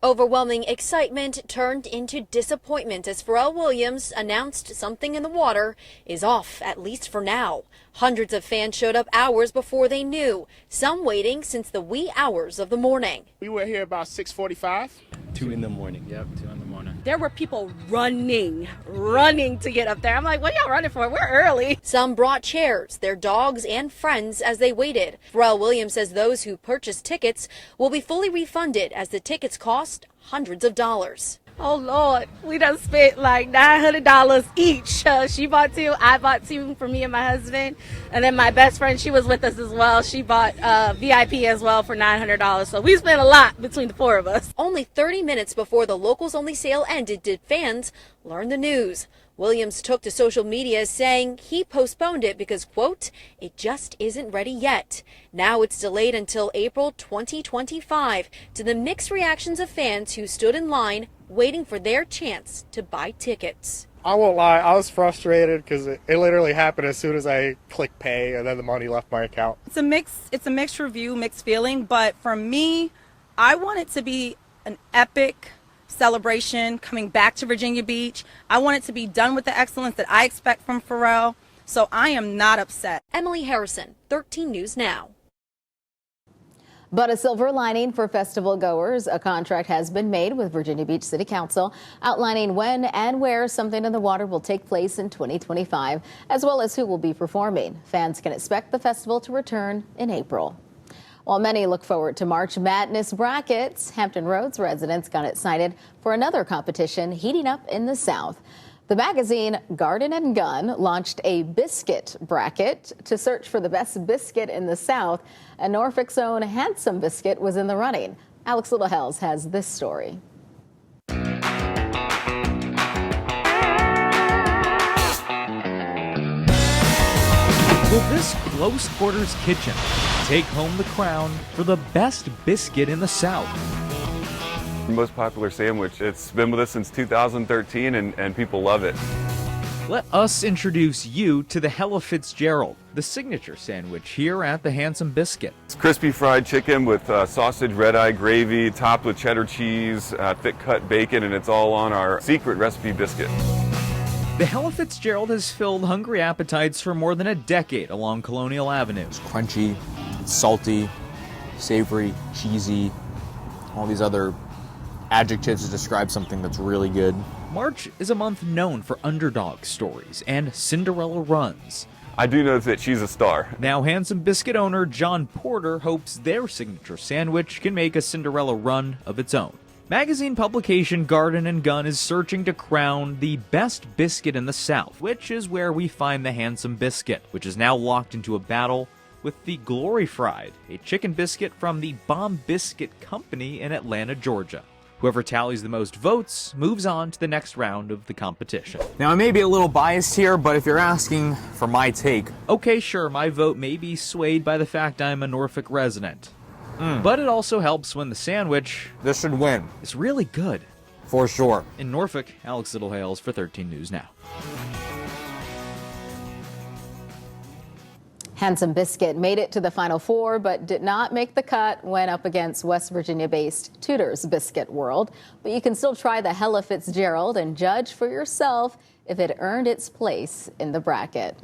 Overwhelming excitement turned into disappointment as Pharrell Williams announced Something in the Water is off, at least for now. Hundreds of fans showed up hours before they knew, some waiting since the wee hours of the morning. We were here about 6:45. 2 in the morning. Yep, 2 in the morning. There were people running to get up there. I'm like, what are y'all running for? We're early. Some brought chairs, their dogs, and friends as they waited. Pharrell Williams says those who purchased tickets will be fully refunded as the tickets cost hundreds of dollars. Oh Lord, we done spent like $900 each. She bought 2, I bought 2 for me and my husband. And then my best friend, she was with us as well. She bought VIP as well for $900. So we spent a lot between the 4 of us. Only 30 minutes before the locals only sale ended did fans learn the news. Williams took to social media saying he postponed it because, quote, it just isn't ready yet. Now it's delayed until April 2025 to the mixed reactions of fans who stood in line waiting for their chance to buy tickets. I won't lie, I was frustrated because it literally happened as soon as I clicked pay and then the money left my account. It's a mixed review, mixed feeling, but for me, I want it to be an epic celebration coming back to Virginia Beach. I want it to be done with the excellence that I expect from Pharrell, so I am not upset. Emily Harrison, 13 News Now. But a silver lining for festival goers, a contract has been made with Virginia Beach City Council outlining when and where Something in the Water will take place in 2025, as well as who will be performing. Fans can expect the festival to return in April. While many look forward to March Madness brackets, Hampton Roads residents got excited for another competition heating up in the South. The magazine Garden and Gun launched a biscuit bracket to search for the best biscuit in the South, and Norfolk's own Handsome Biscuit was in the running. Alex Littlehales has this story. Will this close quarters kitchen take home the crown for the best biscuit in the South? Most popular sandwich. It's been with us since 2013 and people love it. Let us introduce you to the Hella Fitzgerald, the signature sandwich here at the Handsome Biscuit. It's crispy fried chicken with sausage, red-eye gravy, topped with cheddar cheese, thick-cut bacon, and it's all on our secret recipe biscuit. The Hella Fitzgerald has filled hungry appetites for more than a decade along Colonial Avenue. It's crunchy, it's salty, savory, cheesy, all these other adjectives to describe something that's really good. March is a month known for underdog stories and Cinderella runs. I do know that she's a star. Now Handsome Biscuit owner John Porter hopes their signature sandwich can make a Cinderella run of its own. Magazine publication Garden and Gun is searching to crown the best biscuit in the South, which is where we find the Handsome Biscuit, which is now locked into a battle with the Glory Fried, a chicken biscuit from the Bomb Biscuit Company in Atlanta, Georgia. Whoever tallies the most votes moves on to the next round of the competition. Now, I may be a little biased here, but if you're asking for my take... Okay, sure, my vote may be swayed by the fact I'm a Norfolk resident. But it also helps when the sandwich... This should win. ...is really good. For sure. In Norfolk, Alex Littlehales for 13 News Now. Handsome Biscuit made it to the Final Four, but did not make the cut when up against West Virginia-based Tudor's Biscuit World. But you can still try the Hella Fitzgerald and judge for yourself if it earned its place in the bracket.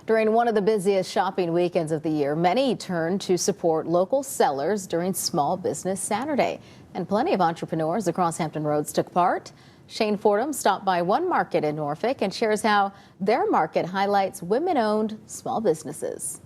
During one of the busiest shopping weekends of the year, many turned to support local sellers during Small Business Saturday. And plenty of entrepreneurs across Hampton Roads took part. Shane Fordham stopped by one market in Norfolk and shares how their market highlights women-owned small businesses.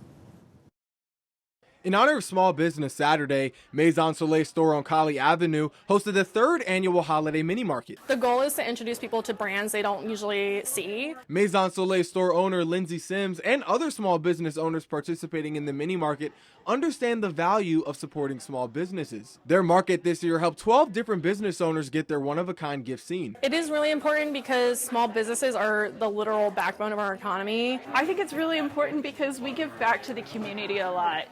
In honor of Small Business Saturday, Maison Soleil store on Colley Avenue hosted the third annual holiday mini market. The goal is to introduce people to brands they don't usually see. Maison Soleil store owner Lindsay Sims and other small business owners participating in the mini market understand the value of supporting small businesses. Their market this year helped 12 different business owners get their one-of-a-kind gift seen. It is really important because small businesses are the literal backbone of our economy. I think it's really important because we give back to the community a lot,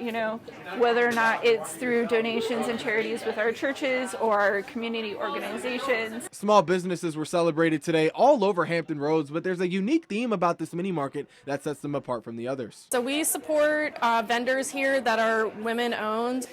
whether or not it's through donations and charities with our churches or our community organizations. Small businesses were celebrated today all over Hampton Roads, but there's a unique theme about this mini market that sets them apart from the others. So we support vendors here that are women-owned.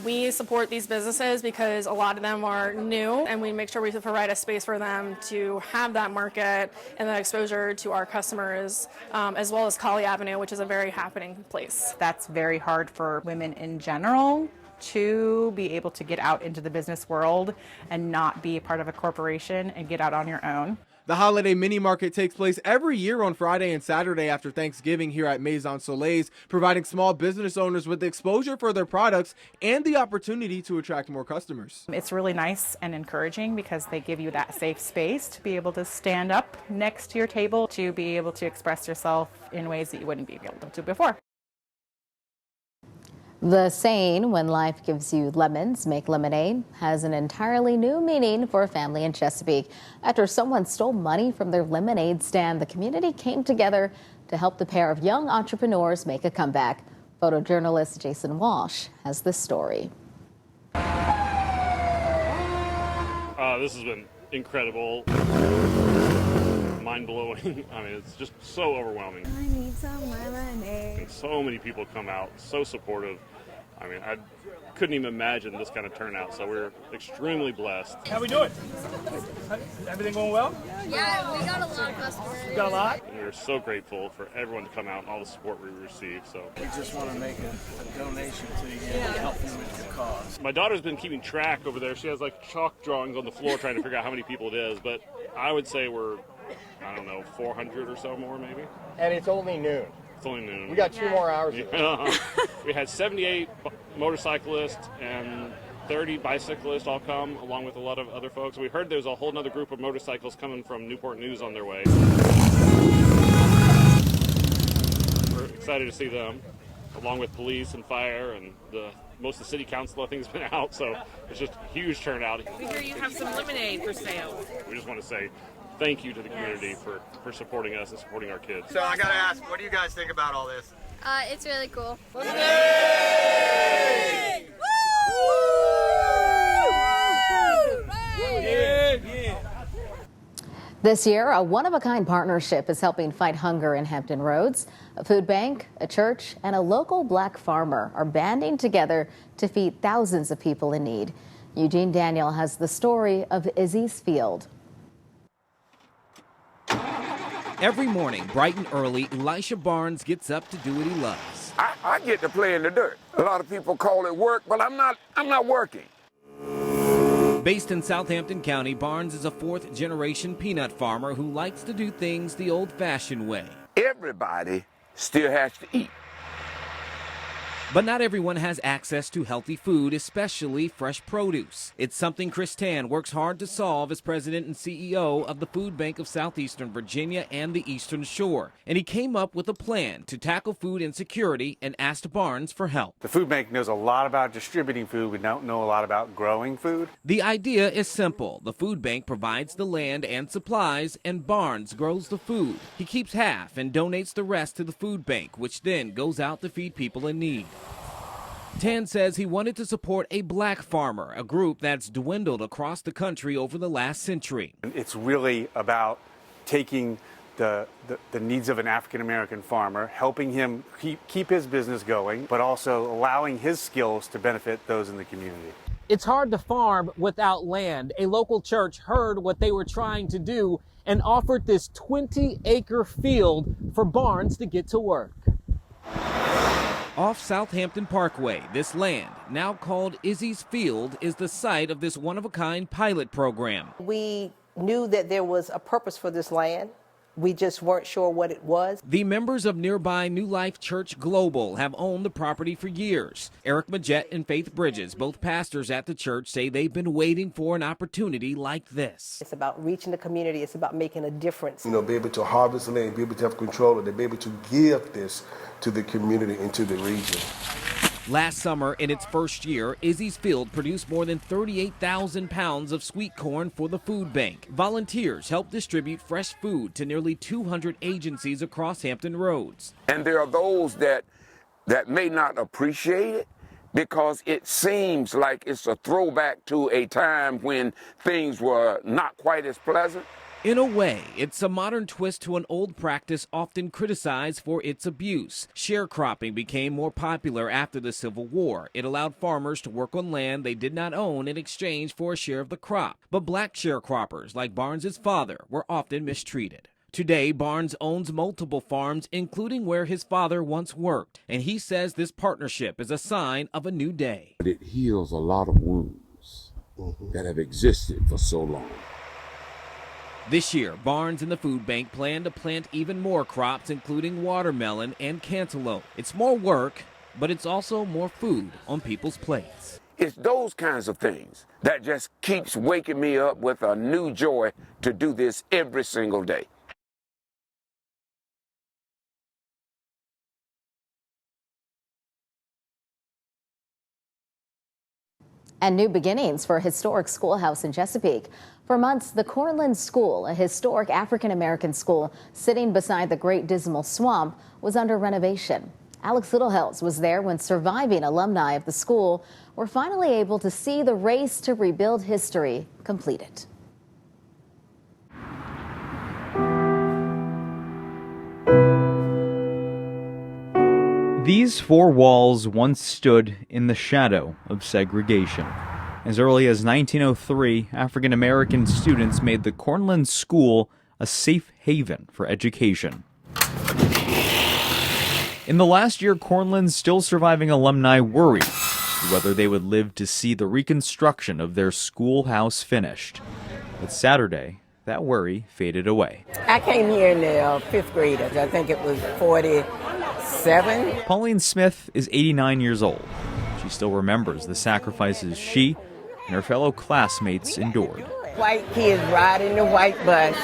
We support these businesses because a lot of them are new, and we make sure we provide a space for them to have that market and that exposure to our customers, as well as Colley Avenue, which is a very happening place. That's very hard for women in general to be able to get out into the business world and not be a part of a corporation and get out on your own. The holiday mini market takes place every year on Friday and Saturday after Thanksgiving here at Maison Soleil's, providing small business owners with exposure for their products and the opportunity to attract more customers. It's really nice and encouraging because they give you that safe space to be able to stand up next to your table, to be able to express yourself in ways that you wouldn't be able to before. The saying, when life gives you lemons, make lemonade, has an entirely new meaning for a family in Chesapeake. After someone stole money from their lemonade stand, the community came together to help the pair of young entrepreneurs make a comeback. Photojournalist Jason Walsh has this story. This has been incredible. Mind-blowing. I mean, it's just so overwhelming. I need some lemonade. And so many people come out, so supportive. I mean, I couldn't even imagine this kind of turnout, so we're extremely blessed. How we doing? Everything going well? Yeah, we got a lot of customers. You got a lot? We're so grateful for everyone to come out and all the support we received. So We just want to make a donation to you to help you with your cause. my daughter's been keeping track over there. She has like chalk drawings on the floor trying to figure out how many people it is. But I would say we're, I don't know, 400 or so more maybe. And it's only noon. It's only noon. We got 2 more hours. We had 78 motorcyclists and 30 bicyclists all come, along with a lot of other folks. We heard there's a whole other group of motorcycles coming from Newport News on their way. We're excited to see them, along with police and fire, and most of the city council, I think, has been out, so it's just a huge turnout. We hear you have some lemonade for sale. We just want to say thank you to the community for supporting us and supporting our kids. So I gotta ask, what do you guys think about all this? It's really cool. This year, a one-of-a-kind partnership is helping fight hunger in Hampton Roads. A food bank, a church, and a local black farmer are banding together to feed thousands of people in need. Eugene Daniel has the story of Izzys Field. Every morning, bright and early, Elisha Barnes gets up to do what he loves. I get to play in the dirt. A lot of people call it work, but I'm not working. Based in Southampton County, Barnes is a fourth-generation peanut farmer who likes to do things the old-fashioned way. Everybody still has to eat. But not everyone has access to healthy food, especially fresh produce. It's something Chris Tan works hard to solve as president and CEO of the Food Bank of Southeastern Virginia and the Eastern Shore. And he came up with a plan to tackle food insecurity and asked Barnes for help. The food bank knows a lot about distributing food. We don't know a lot about growing food. The idea is simple. The food bank provides the land and supplies, and Barnes grows the food. He keeps half and donates the rest to the food bank, which then goes out to feed people in need. Tan says he wanted to support a black farmer, a group that's dwindled across the country over the last century. It's really about taking the needs of an African-American farmer, helping him keep his business going, but also allowing his skills to benefit those in the community. It's hard to farm without land. A local church heard what they were trying to do and offered this 20-acre field for Barnes to get to work. Off Southampton Parkway, this land, now called Izzys Field, is the site of this one-of-a-kind pilot program. We knew that there was a purpose for this land. We just weren't sure what it was. The members of nearby New Life Church Global have owned the property for years. Eric Majette and Faith Bridges, both pastors at the church, say they've been waiting for an opportunity like this. It's about reaching the community. It's about making a difference. Be able to harvest land, be able to have control of it, be able to give this to the community and to the region. Last summer, in its first year, Izzys Field produced more than 38,000 pounds of sweet corn for the food bank. Volunteers helped distribute fresh food to nearly 200 agencies across Hampton Roads. And there are those that may not appreciate it because it seems like it's a throwback to a time when things were not quite as pleasant. In a way, it's a modern twist to an old practice often criticized for its abuse. Sharecropping became more popular after the Civil War. It allowed farmers to work on land they did not own in exchange for a share of the crop. But black sharecroppers, like Barnes' father, were often mistreated. Today, Barnes owns multiple farms, including where his father once worked. And he says this partnership is a sign of a new day. It heals a lot of wounds that have existed for so long. This year, Barnes and the food bank plan to plant even more crops, including watermelon and cantaloupe. It's more work, but it's also more food on people's plates. It's those kinds of things that just keeps waking me up with a new joy to do this every single day. And new beginnings for a historic schoolhouse in Chesapeake. For months, the Cornland School, a historic African-American school sitting beside the Great Dismal Swamp, was under renovation. Alex Littlehills was there when surviving alumni of the school were finally able to see the race to rebuild history completed. These four walls once stood in the shadow of segregation. As early as 1903, African-American students made the Cornland School a a safe haven for education. In the last year, Cornland's still surviving alumni worried whether they would live to see the reconstruction of their schoolhouse finished. But Saturday, that worry faded away. I came here in the fifth graders. I think it was 47. Pauline Smith is 89 years old. She still remembers the sacrifices she and her fellow classmates endured. White kids riding the white bus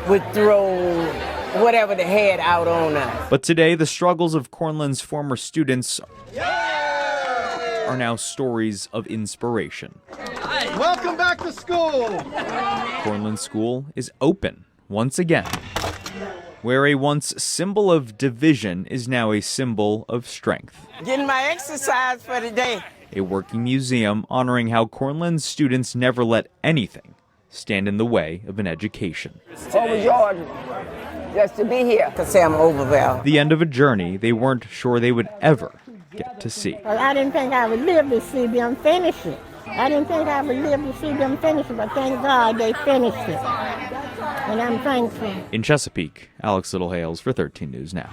would throw whatever they had out on us. But today, the struggles of Cornland's former students are now stories of inspiration. Welcome back to school! Cornland School is open once again, where a once symbol of division is now a symbol of strength. Getting my exercise for the day. A working museum honoring how Cornland's students never let anything stand in the way of an education. Overjoyed just to be here. To say I'm overwhelmed. The end of a journey they weren't sure they would ever get to see. Well, I didn't think I would live to see them finish it. I didn't think I would live to see them finish it, but thank God they finished it. And I'm thankful. In Chesapeake, Alex Littlehales for 13 News Now.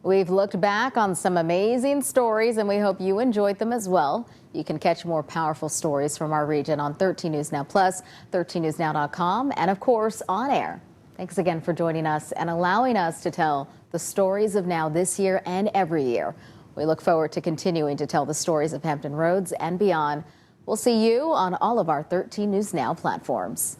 We've looked back on some amazing stories, and we hope you enjoyed them as well. You can catch more powerful stories from our region on 13 News Now Plus, 13newsnow.com, and of course on air. Thanks again for joining us and allowing us to tell the stories of now this year and every year. We look forward to continuing to tell the stories of Hampton Roads and beyond. We'll see you on all of our 13 News Now platforms.